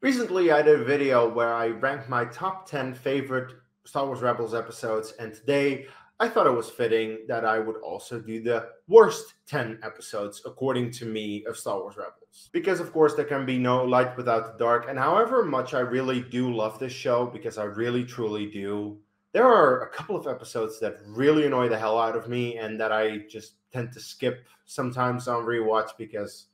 Recently, I did a video where I ranked my top 10 favorite Star Wars Rebels episodes, and today I thought it was fitting that I would also do the worst 10 episodes, according to me, of Star Wars Rebels. Because, of course, there can be no light without the dark, and however much I really do love this show, because I really truly do, there are a couple of episodes that really annoy the hell out of me and that I just tend to skip sometimes on rewatch because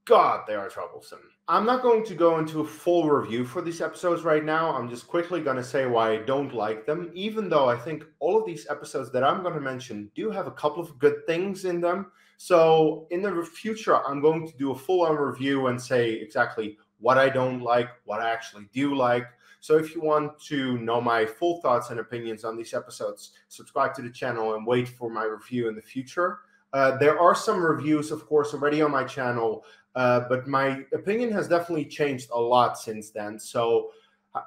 God, they are troublesome. I'm not going to go into a full review for these episodes right now. I'm just quickly going to say why I don't like them, even though I think all of these episodes that I'm going to mention do have a couple of good things in them. So in the future, I'm going to do a full-on review and say exactly what I don't like, what I actually do like. So if you want to know my full thoughts and opinions on these episodes, subscribe to the channel and wait for my review in the future. There are some reviews, of course, already on my channel, but my opinion has definitely changed a lot since then. So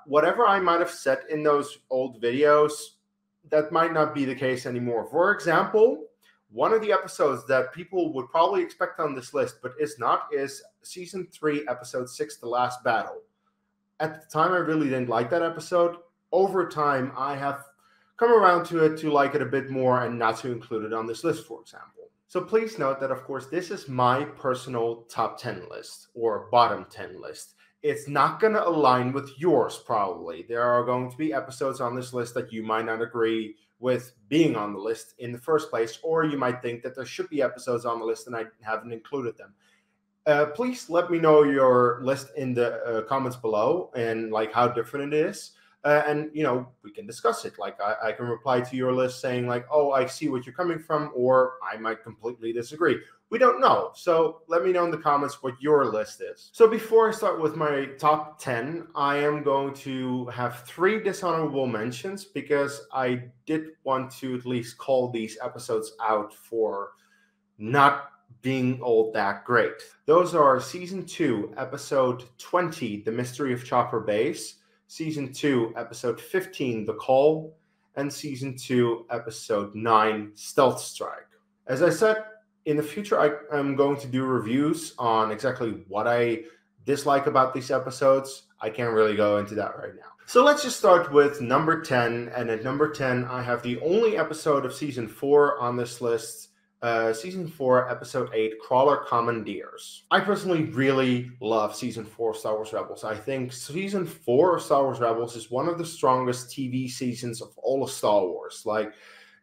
whatever I might have said in those old videos, that might not be the case anymore. For example, one of the episodes that people would probably expect on this list, but is not, is Season 3, Episode 6, The Last Battle. At the time, I really didn't like that episode. Over time, I have come around to it to like it a bit more and not to include it on this list, for example. So please note that, of course, this is my personal top 10 list or bottom 10 list. It's not going to align with yours, probably. There are going to be episodes on this list that you might not agree with being on the list in the first place, or you might think that there should be episodes on the list and I haven't included them. Please let me know your list in the comments below and like how different it is. And, you know, we can discuss it. Like I can reply to your list saying like, oh, I see what you're coming from, or I might completely disagree. We don't know. So let me know in the comments what your list is. So before I start with my top 10, I am going to have 3 dishonorable mentions because I did want to at least call these episodes out for not being all that great. Those are Season 2, Episode 20, The Mystery of Chopper Base, Season 2, Episode 15, The Call, and Season 2, Episode 9, Stealth Strike. As I said, in the future, I am going to do reviews on exactly what I dislike about these episodes. I can't really go into that right now. So let's just start with number 10, and at number 10, I have the only episode of Season 4 on this list, Season 4, Episode 8, Crawler Commandeers. I personally really love Season 4 of Star Wars Rebels. I think Season 4 of Star Wars Rebels is one of the strongest TV seasons of all of Star Wars. Like,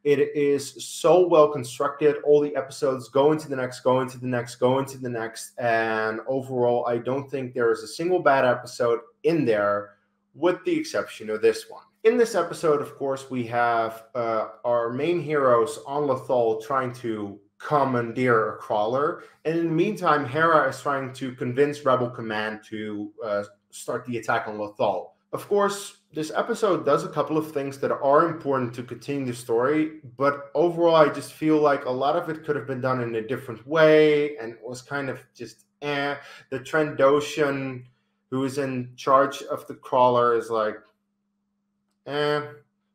it is so well constructed. All the episodes go into the next, go into the next, go into the next. And overall, I don't think there is a single bad episode in there, with the exception of this one. In this episode, of course, we have our main heroes on Lothal trying to commandeer a crawler. And in the meantime, Hera is trying to convince Rebel Command to start the attack on Lothal. Of course, this episode does a couple of things that are important to continue the story, but overall, I just feel like a lot of it could have been done in a different way, and it was kind of just The Trandoshan, who is in charge of the crawler, is like,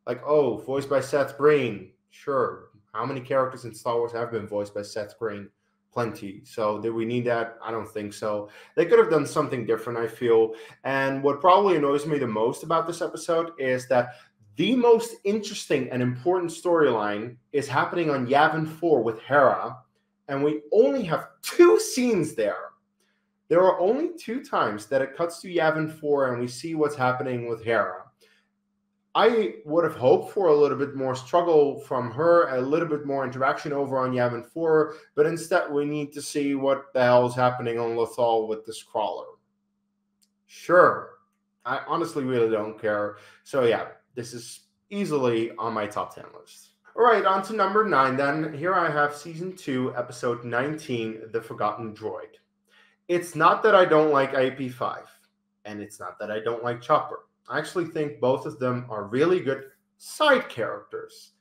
like, oh, voiced by Seth Green. Sure. How many characters in Star Wars have been voiced by Seth Green? Plenty. So did we need that? I don't think so. They could have done something different, I feel. And what probably annoys me the most about this episode is that the most interesting and important storyline is happening on Yavin 4 with Hera, and we only have 2 scenes there. There are only 2 times that it cuts to Yavin 4 and we see what's happening with Hera. I would have hoped for a little bit more struggle from her, a little bit more interaction over on Yavin 4, but instead we need to see what the hell is happening on Lothal with this crawler. Sure, I honestly really don't care. So yeah, this is easily on my top 10 list. All right, on to number 9 then. Here I have Season 2, Episode 19, The Forgotten Droid. It's not that I don't like AP5, and it's not that I don't like Chopper. I actually think both of them are really good side characters.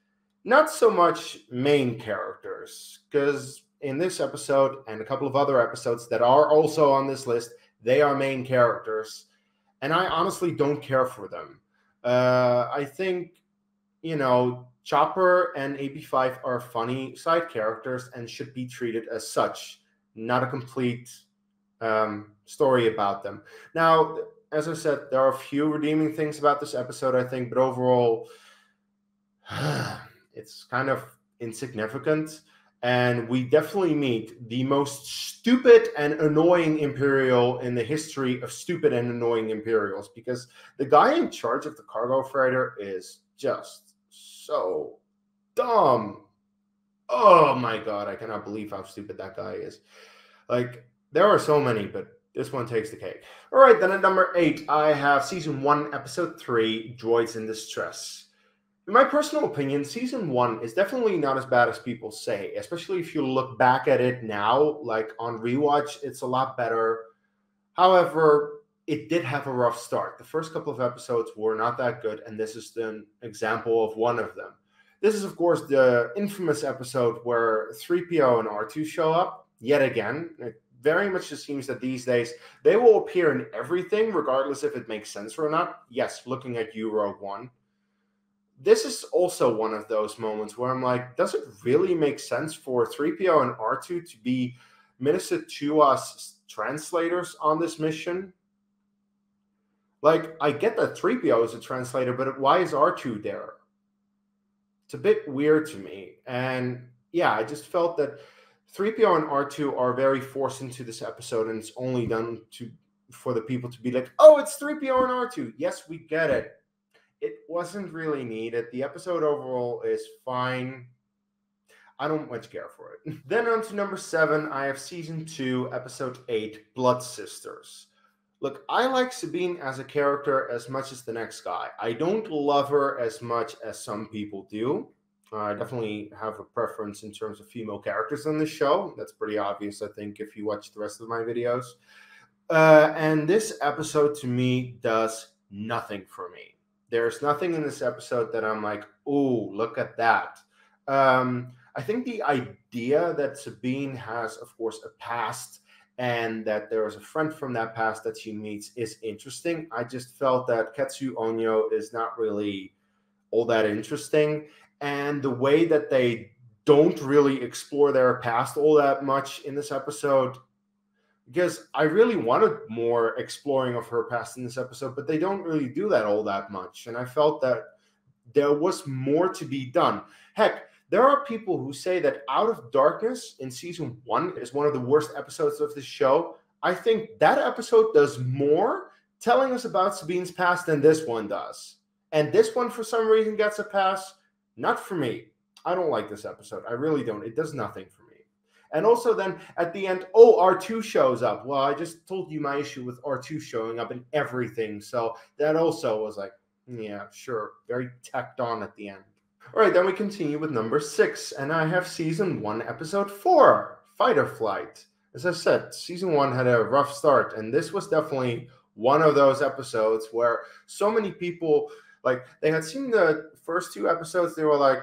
Not so much main characters, because in this episode and a couple of other episodes that are also on this list, they are main characters, and I honestly don't care for them. I think, you know, Chopper and AP5 are funny side characters and should be treated as such, not a complete story about them. Now, as I said, there are a few redeeming things about this episode, I think, but overall, it's kind of insignificant. And we definitely meet the most stupid and annoying Imperial in the history of stupid and annoying Imperials, because the guy in charge of the cargo freighter is just so dumb. Oh my god, I cannot believe how stupid that guy is. Like, there are so many, but this one takes the cake. All right, then at number 8, I have Season 1, Episode 3, Droids in Distress. In my personal opinion, Season 1 is definitely not as bad as people say, especially if you look back at it now, like on rewatch, it's a lot better. However, it did have a rough start. The first couple of episodes were not that good, and this is an example of one of them. This is, of course, the infamous episode where 3PO and R2 show up, yet again. It very much just seems that these days they will appear in everything, regardless if it makes sense or not. Yes, looking at you, Rogue One. This is also one of those moments where I'm like, does it really make sense for 3PO and R2 to be ministered to us translators on this mission? Like, I get that 3PO is a translator, but why is R2 there? It's a bit weird to me. And yeah, I just felt that 3PO and R2 are very forced into this episode, and it's only done for the people to be like, oh, it's 3PO and R2. Yes, we get it. It wasn't really needed. The episode overall is fine. I don't much care for it. Then on to number 7, I have Season 2, Episode 8, Blood Sisters. Look, I like Sabine as a character as much as the next guy. I don't love her as much as some people do. I definitely have a preference in terms of female characters on this show. That's pretty obvious, I think, if you watch the rest of my videos. And this episode, to me, does nothing for me. There's nothing in this episode that I'm like, oh, look at that. I think the idea that Sabine has, of course, a past and that there is a friend from that past that she meets is interesting. I just felt that Ketsu Onyo is not really all that interesting. And the way that they don't really explore their past all that much in this episode, because I really wanted more exploring of her past in this episode, but they don't really do that all that much. And I felt that there was more to be done. Heck, there are people who say that Out of Darkness in Season 1 is one of the worst episodes of the show. I think that episode does more telling us about Sabine's past than this one does. And this one, for some reason, gets a pass. Not for me. I don't like this episode. I really don't. It does nothing for me. And also then at the end, oh, R2 shows up. Well, I just told you my issue with R2 showing up in everything. So that also was like, yeah, sure. Very tacked on at the end. All right, then we continue with number 6. And I have Season 1, Episode 4, Fight or Flight. As I said, Season 1 had a rough start. And this was definitely one of those episodes where so many people, like, they had seen the first 2 episodes. They were like,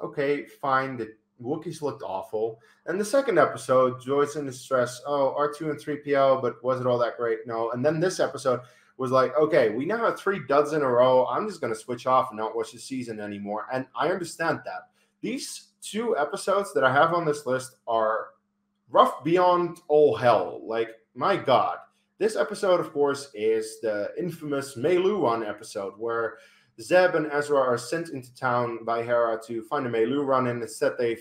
okay, fine. The Wookiees looked awful. And the second episode, Droids in Distress, oh, R2 and 3PO, but was it all that great? No. And then this episode was like, okay, we now have 3 duds in a row. I'm just going to switch off and not watch the season anymore. And I understand that. These 2 episodes that I have on this list are rough beyond all hell. Like, my God. This episode, of course, is the infamous Meilu Run episode where Zeb and Ezra are sent into town by Hera to find a Meilu Run, and instead they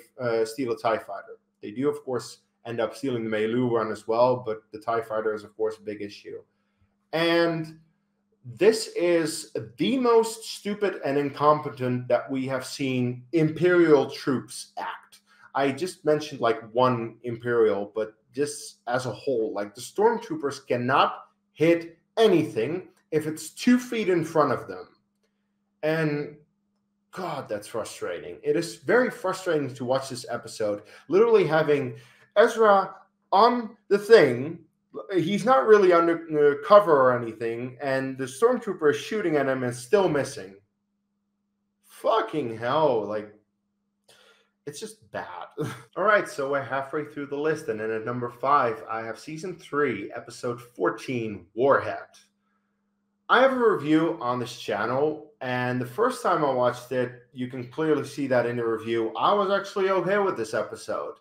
steal a TIE fighter. They do, of course, end up stealing the Meilu Run as well, but the TIE fighter is, of course, a big issue. And this is the most stupid and incompetent that we have seen Imperial troops act. I just mentioned like one Imperial, but just as a whole, like the stormtroopers cannot hit anything if it's 2 feet in front of them. And God, that's frustrating. It is very frustrating to watch this episode, literally having Ezra on the thing. He's not really under cover or anything, and the stormtrooper is shooting at him and still missing. Fucking hell, like, it's just bad. All right, so we're halfway through the list, and then at number 5, I have Season 3, Episode 14, Warhead. I have a review on this channel, and the first time I watched it, you can clearly see that in the review, I was actually okay with this episode.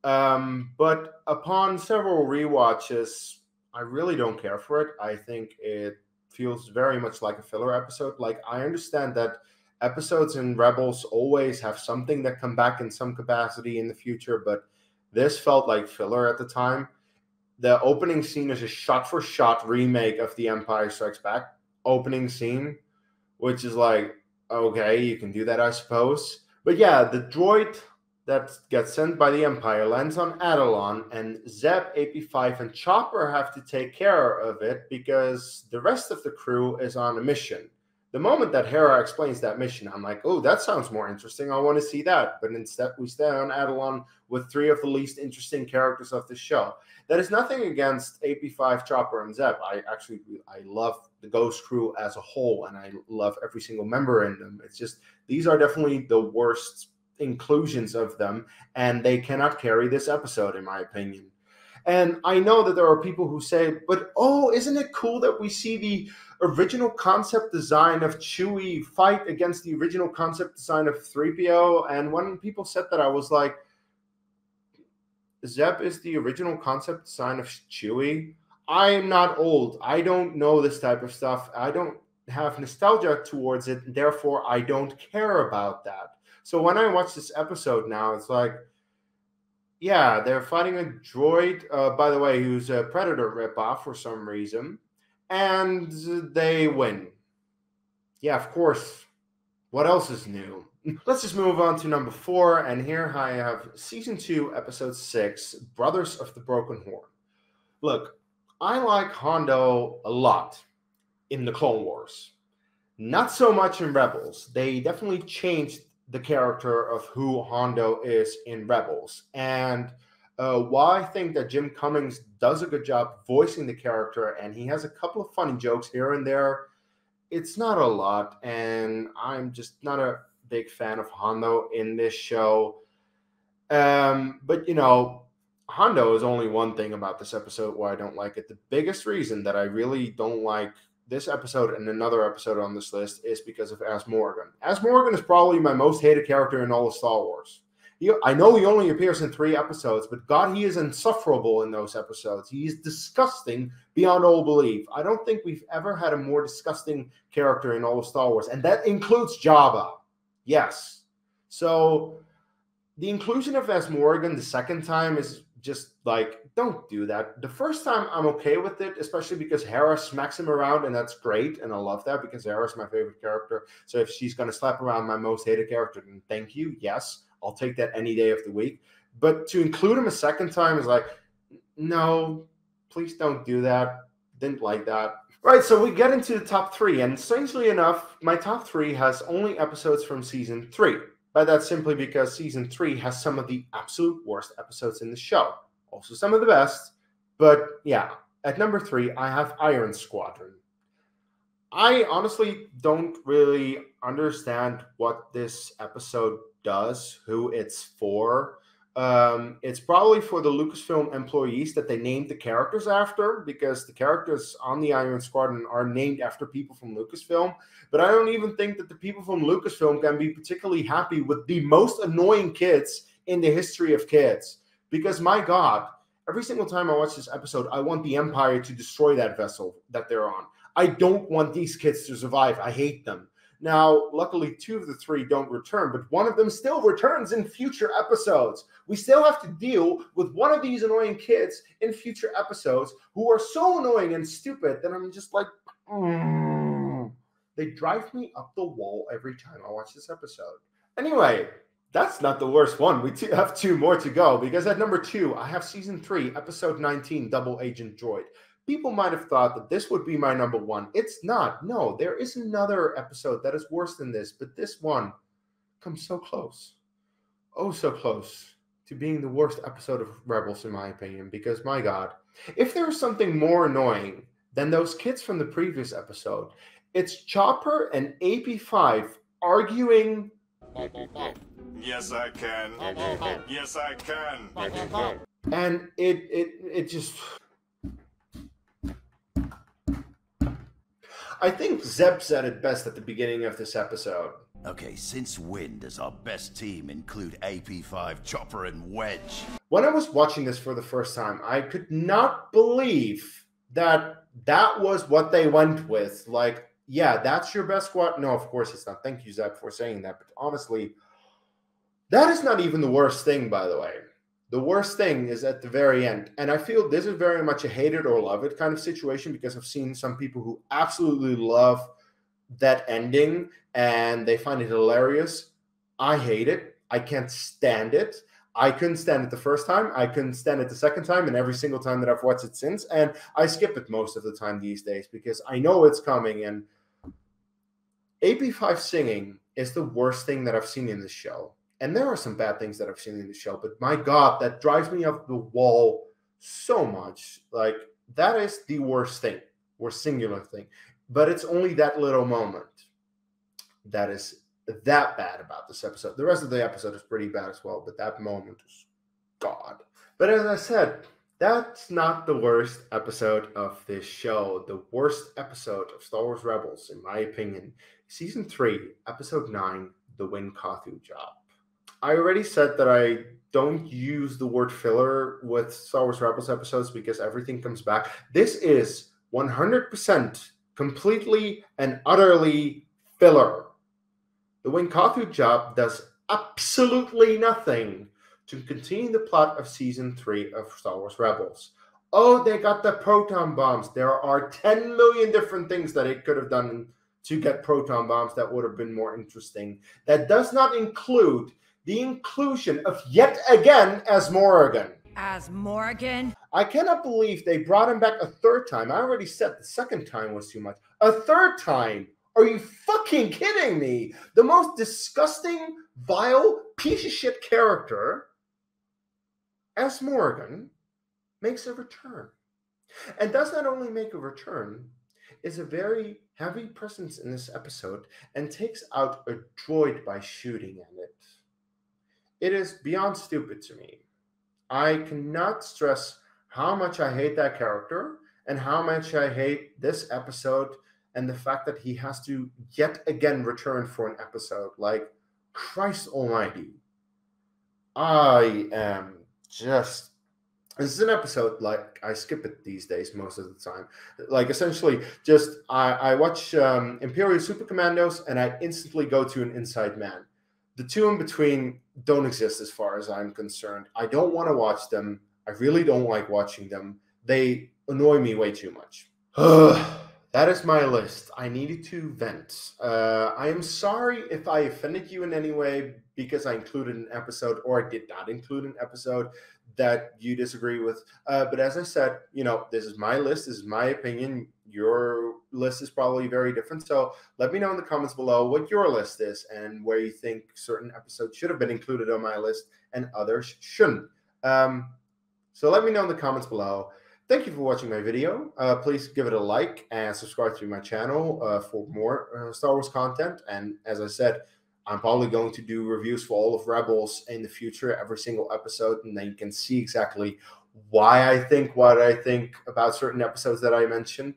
But upon several rewatches, I really don't care for it. I think it feels very much like a filler episode. Like, I understand that episodes in Rebels always have something that come back in some capacity in the future, but this felt like filler at the time. The opening scene is a shot-for-shot remake of The Empire Strikes Back opening scene, which is like, okay, you can do that, I suppose. But yeah, the droid that gets sent by the Empire lands on Atollon, and Zeb, AP5, and Chopper have to take care of it because the rest of the crew is on a mission. The moment that Hera explains that mission, I'm like, oh, that sounds more interesting. I want to see that. But instead, we stay on Atollon with three of the least interesting characters of the show. That is nothing against AP5, Chopper, and Zeb. I love the Ghost crew as a whole, and I love every single member in them. It's just, these are definitely the worst inclusions of them, and they cannot carry this episode, in my opinion. And I know that there are people who say, but oh, isn't it cool that we see the original concept design of Chewie fight against the original concept design of 3PO? And when people said that, I was like, Zeb is the original concept design of Chewie? I'm not old. I don't know this type of stuff. I don't have nostalgia towards it. Therefore, I don't care about that. So when I watch this episode now, it's like, yeah, they're fighting a droid, by the way, who's a Predator ripoff for some reason, and they win. Yeah, of course. What else is new? Let's just move on to number 4, and here I have Season 2, Episode 6, Brothers of the Broken Horn. Look, I like Hondo a lot in the Clone Wars. Not so much in Rebels. They definitely changed the character of who Hondo is in Rebels. And while I think that Jim Cummings does a good job voicing the character, and he has a couple of funny jokes here and there, it's not a lot, and I'm just not a big fan of Hondo in this show. But, you know, Hondo is only one thing about this episode why I don't like it. The biggest reason that I really don't like this episode and another episode on this list is because of As Morgan. As Morgan is probably my most hated character in all of Star Wars. I know he only appears in 3 episodes, but God, he is insufferable in those episodes. He is disgusting beyond all belief. I don't think we've ever had a more disgusting character in all of Star Wars, and that includes Jabba. Yes. So the inclusion of As Morgan the second time is just like, don't do that. The first time I'm okay with it, especially because Hera smacks him around, and that's great, and I love that because Hera's my favorite character. So if she's going to slap around my most hated character, then thank you. Yes, I'll take that any day of the week. But to include him a second time is like, no, please don't do that. Didn't like that. Right, so we get into the top 3, and strangely enough, my top 3 has only episodes from Season 3. But that's simply because Season 3 has some of the absolute worst episodes in the show. Also some of the best. But yeah, at number 3, I have Iron Squadron. I honestly don't really understand what this episode does, who it's for. It's probably for the Lucasfilm employees that they named the characters after, because the characters on the Iron Squadron are named after people from Lucasfilm. But I don't even think that the people from Lucasfilm can be particularly happy with the most annoying kids in the history of kids. Because my God, every single time I watch this episode, I want the Empire to destroy that vessel that they're on. I don't want these kids to survive. I hate them. Now, luckily, 2 of the 3 don't return, but one of them still returns in future episodes. We still have to deal with one of these annoying kids in future episodes who are so annoying and stupid that I'm just like, They drive me up the wall every time I watch this episode. Anyway, that's not the worst one. We have 2 more to go, because at number 2, I have Season 3, Episode 19, Double Agent Droid. People might have thought that this would be my number 1. It's not. No, there is another episode that is worse than this, but this one comes so close. Oh, so close to being the worst episode of Rebels, in my opinion, because, my God, if there is something more annoying than those kids from the previous episode, it's Chopper and AP5 arguing. Yes, I can. Yes, I can. And it just... I think Zeb said it best at the beginning of this episode. Okay, since when does our best team include AP5, Chopper, and Wedge? When I was watching this for the first time, I could not believe that was what they went with. Like, yeah, that's your best squad. No, of course it's not. Thank you, Zeb, for saying that. But honestly, that is not even the worst thing, by the way. The worst thing is at the very end. And I feel this is very much a hate it or love it kind of situation, because I've seen some people who absolutely love that ending and they find it hilarious. I hate it. I can't stand it. I couldn't stand it the first time. I couldn't stand it the second time, and every single time that I've watched it since. And I skip it most of the time these days because I know it's coming. And AP5 singing is the worst thing that I've seen in this show. And there are some bad things that I've seen in the show, but my God, that drives me up the wall so much. Like, that is the worst thing, or singular thing. But it's only that little moment that is that bad about this episode. The rest of the episode is pretty bad as well, but that moment is God. But as I said, that's not the worst episode of this show. The worst episode of Star Wars Rebels, in my opinion, Season 3, Episode 9, The Win Kathu Job. I already said that I don't use the word filler with Star Wars Rebels episodes because everything comes back. This is 100% completely and utterly filler. The Win Kathu Job does absolutely nothing to continue the plot of Season 3 of Star Wars Rebels. Oh, they got the proton bombs. There are 10 million different things that it could have done to get proton bombs that would have been more interesting. That does not include the inclusion of yet again As Morgan. As Morgan? I cannot believe they brought him back a third time. I already said the second time was too much. A third time? Are you fucking kidding me? The most disgusting, vile, piece of shit character, As Morgan, makes a return. And does not only make a return, is a very heavy presence in this episode and takes out a droid by shooting at it. It is beyond stupid to me. I cannot stress how much I hate that character and how much I hate this episode and the fact that he has to yet again return for an episode. Like, Christ almighty. I am just... This is an episode, like, I skip it these days most of the time. Like, essentially, just, I watch Imperial Super Commandos and I instantly go to an Inside Man. The two in between don't exist as far as I'm concerned. I don't want to watch them. I really don't like watching them. They annoy me way too much. That is my list. I needed to vent. I am sorry if I offended you in any way because I included an episode or I did not include an episode that you disagree with. But as I said, you know, this is my list. This is my opinion. Your list is probably very different. So let me know in the comments below what your list is and where you think certain episodes should have been included on my list and others shouldn't. So let me know in the comments below. Thank you for watching my video. Please give it a like and subscribe to my channel for more Star Wars content. And as I said, I'm probably going to do reviews for all of Rebels in the future, every single episode, and then you can see exactly why I think what I think about certain episodes that I mentioned,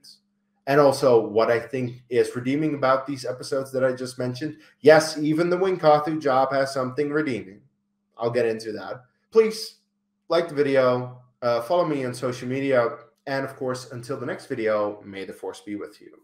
and also what I think is redeeming about these episodes that I just mentioned. Yes, even the Win Kathu Job has something redeeming. I'll get into that. Please like the video, follow me on social media, and of course, until the next video, may the Force be with you.